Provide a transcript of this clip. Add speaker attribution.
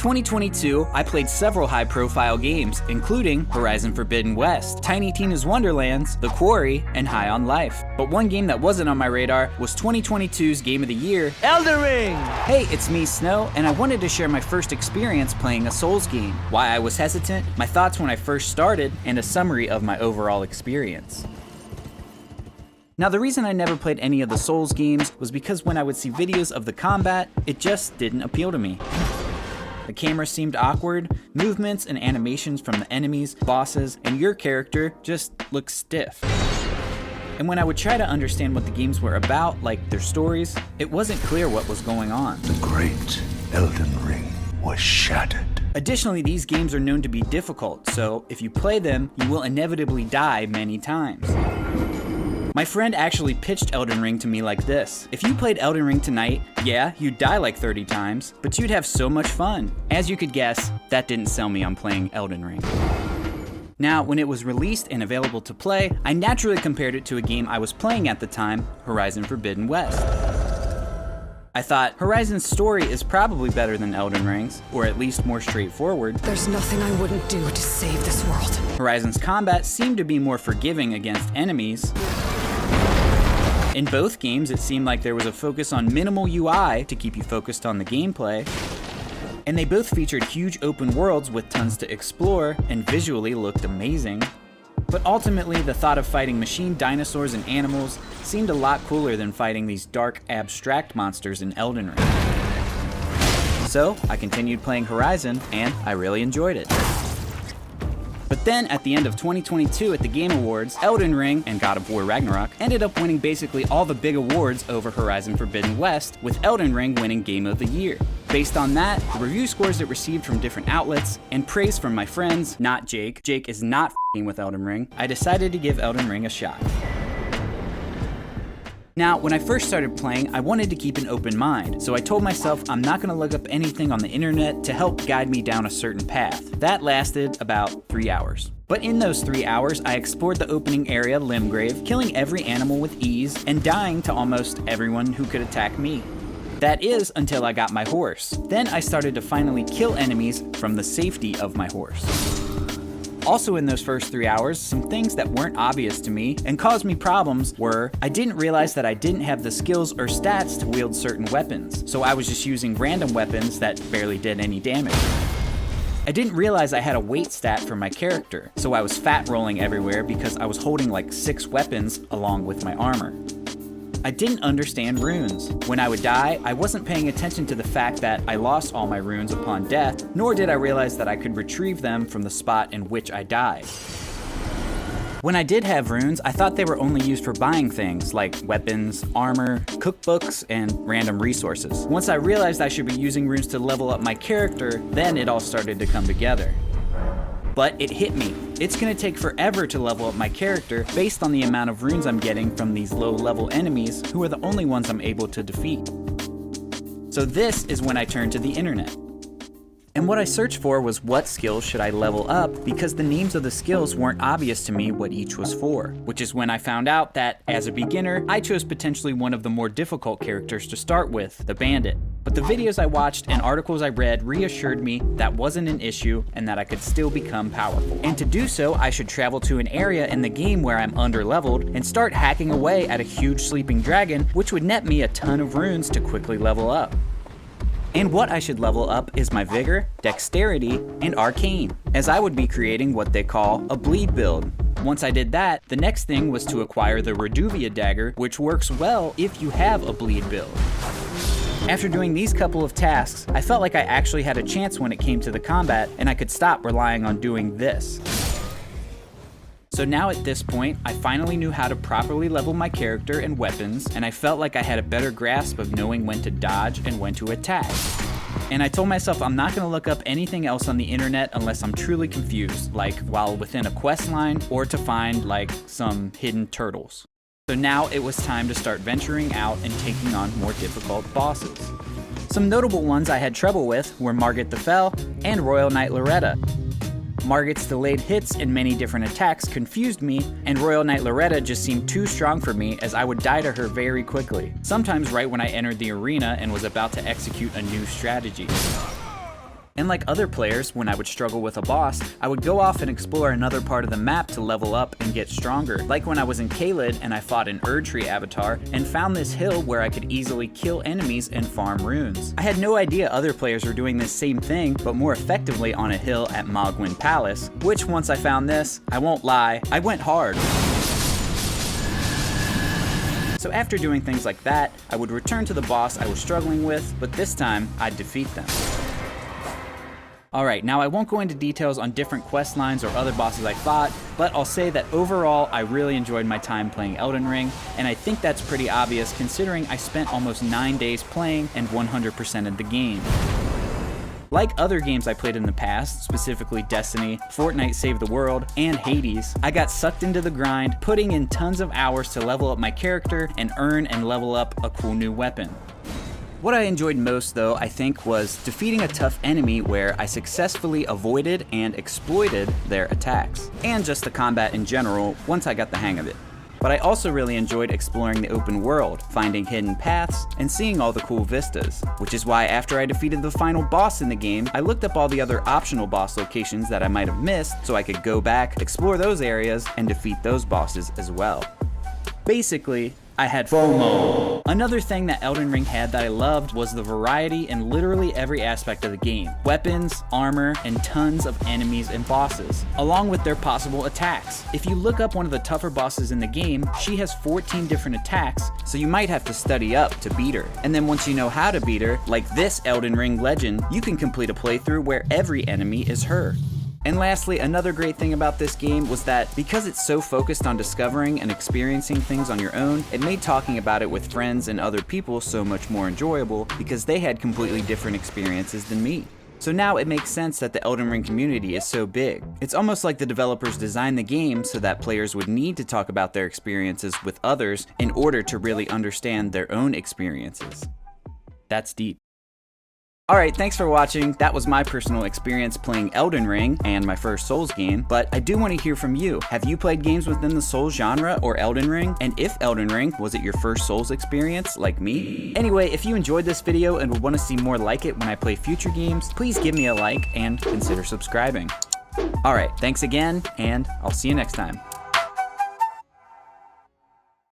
Speaker 1: 2022, I played several high-profile games, including Horizon Forbidden West, Tiny Tina's Wonderlands, The Quarry, and High on Life. But one game that wasn't on my radar was 2022's Game of the Year,
Speaker 2: Elden Ring!
Speaker 1: Hey, it's me, Snow, and I wanted to share my first experience playing a Souls game, why I was hesitant, my thoughts when I first started, and a summary of my overall experience. Now, the reason I never played any of the Souls games was because when I would see videos of the combat, it just didn't appeal to me. The camera seemed awkward, movements and animations from the enemies, bosses, and your character just looked stiff. And when I would try to understand what the games were about, like their stories, it wasn't clear what was going on.
Speaker 3: The great Elden Ring was shattered.
Speaker 1: Additionally, these games are known to be difficult, so if you play them, you will inevitably die many times. My friend actually pitched Elden Ring to me like this. If you played Elden Ring tonight, yeah, you'd die like 30 times, but you'd have so much fun. As you could guess, that didn't sell me on playing Elden Ring. Now, when it was released and available to play, I naturally compared it to a game I was playing at the time, Horizon Forbidden West. I thought, Horizon's story is probably better than Elden Ring's, or at least more straightforward.
Speaker 4: There's nothing I wouldn't do to save this world.
Speaker 1: Horizon's combat seemed to be more forgiving against enemies. In both games, it seemed like there was a focus on minimal UI to keep you focused on the gameplay. And they both featured huge open worlds with tons to explore and visually looked amazing. But ultimately, the thought of fighting machine dinosaurs and animals seemed a lot cooler than fighting these dark, abstract monsters in Elden Ring. So, I continued playing Horizon, and I really enjoyed it. But then, at the end of 2022 at the Game Awards, Elden Ring and God of War Ragnarok ended up winning basically all the big awards over Horizon Forbidden West, with Elden Ring winning Game of the Year. Based on that, the review scores it received from different outlets, and praise from my friends, not Jake. Jake is not f***ing with Elden Ring. I decided to give Elden Ring a shot. Now, when I first started playing, I wanted to keep an open mind, so I told myself I'm not going to look up anything on the internet to help guide me down a certain path. That lasted about 3 hours. But in those 3 hours, I explored the opening area, Limgrave, killing every animal with ease, and dying to almost everyone who could attack me. That is, until I got my horse. Then I started to finally kill enemies from the safety of my horse. Also in those first 3 hours, some things that weren't obvious to me and caused me problems were, I didn't realize that I didn't have the skills or stats to wield certain weapons, so I was just using random weapons that barely did any damage. I didn't realize I had a weight stat for my character, so I was fat rolling everywhere because I was holding like 6 weapons along with my armor. I didn't understand runes. When I would die, I wasn't paying attention to the fact that I lost all my runes upon death, nor did I realize that I could retrieve them from the spot in which I died. When I did have runes, I thought they were only used for buying things like weapons, armor, cookbooks, and random resources. Once I realized I should be using runes to level up my character, then it all started to come together. But it hit me. It's gonna take forever to level up my character based on the amount of runes I'm getting from these low-level enemies who are the only ones I'm able to defeat. So this is when I turned to the internet. And what I searched for was what skills should I level up, because the names of the skills weren't obvious to me what each was for. Which is when I found out that, as a beginner, I chose potentially one of the more difficult characters to start with, the Bandit. But the videos I watched and articles I read reassured me that wasn't an issue and that I could still become powerful. And to do so, I should travel to an area in the game where I'm underleveled and start hacking away at a huge sleeping dragon, which would net me a ton of runes to quickly level up. And what I should level up is my Vigor, Dexterity, and Arcane, as I would be creating what they call a bleed build. Once I did that, the next thing was to acquire the Reduvia Dagger, which works well if you have a bleed build. After doing these couple of tasks, I felt like I actually had a chance when it came to the combat, and I could stop relying on doing this. So now at this point, I finally knew how to properly level my character and weapons, and I felt like I had a better grasp of knowing when to dodge and when to attack. And I told myself I'm not going to look up anything else on the internet unless I'm truly confused, like while within a quest line or to find like some hidden turtles. So now it was time to start venturing out and taking on more difficult bosses. Some notable ones I had trouble with were Margit the Fell and Royal Knight Loretta. Margit's delayed hits and many different attacks confused me, and Royal Knight Loretta just seemed too strong for me as I would die to her very quickly, sometimes right when I entered the arena and was about to execute a new strategy. And like other players, when I would struggle with a boss, I would go off and explore another part of the map to level up and get stronger. Like when I was in Caelid and I fought an Erdtree avatar and found this hill where I could easily kill enemies and farm runes. I had no idea other players were doing this same thing, but more effectively on a hill at Mogwyn Palace, which once I found this, I won't lie, I went hard. So after doing things like that, I would return to the boss I was struggling with, but this time I'd defeat them. Alright, now I won't go into details on different quest lines or other bosses I fought, but I'll say that overall I really enjoyed my time playing Elden Ring, and I think that's pretty obvious considering I spent almost 9 days playing and 100%ed the game. Like other games I played in the past, specifically Destiny, Fortnite Save the World, and Hades, I got sucked into the grind, putting in tons of hours to level up my character and earn and level up a cool new weapon. What I enjoyed most though, I think, was defeating a tough enemy where I successfully avoided and exploited their attacks, and just the combat in general once I got the hang of it. But I also really enjoyed exploring the open world, finding hidden paths, and seeing all the cool vistas. Which is why after I defeated the final boss in the game, I looked up all the other optional boss locations that I might have missed so I could go back, explore those areas, and defeat those bosses as well. Basically, I had FOMO. Another thing that Elden Ring had that I loved was the variety in literally every aspect of the game. Weapons, armor, and tons of enemies and bosses, along with their possible attacks. If you look up one of the tougher bosses in the game, she has 14 different attacks, so you might have to study up to beat her. And then once you know how to beat her, like this Elden Ring legend, you can complete a playthrough where every enemy is her. And lastly, another great thing about this game was that because it's so focused on discovering and experiencing things on your own, it made talking about it with friends and other people so much more enjoyable because they had completely different experiences than me. So now it makes sense that the Elden Ring community is so big. It's almost like the developers designed the game so that players would need to talk about their experiences with others in order to really understand their own experiences. That's deep. Alright, thanks for watching. That was my personal experience playing Elden Ring and my first Souls game, but I do want to hear from you. Have you played games within the Souls genre or Elden Ring? And if Elden Ring, was it your first Souls experience like me? Anyway, if you enjoyed this video and would want to see more like it when I play future games, please give me a like and consider subscribing. Alright, thanks again, and I'll see you next time.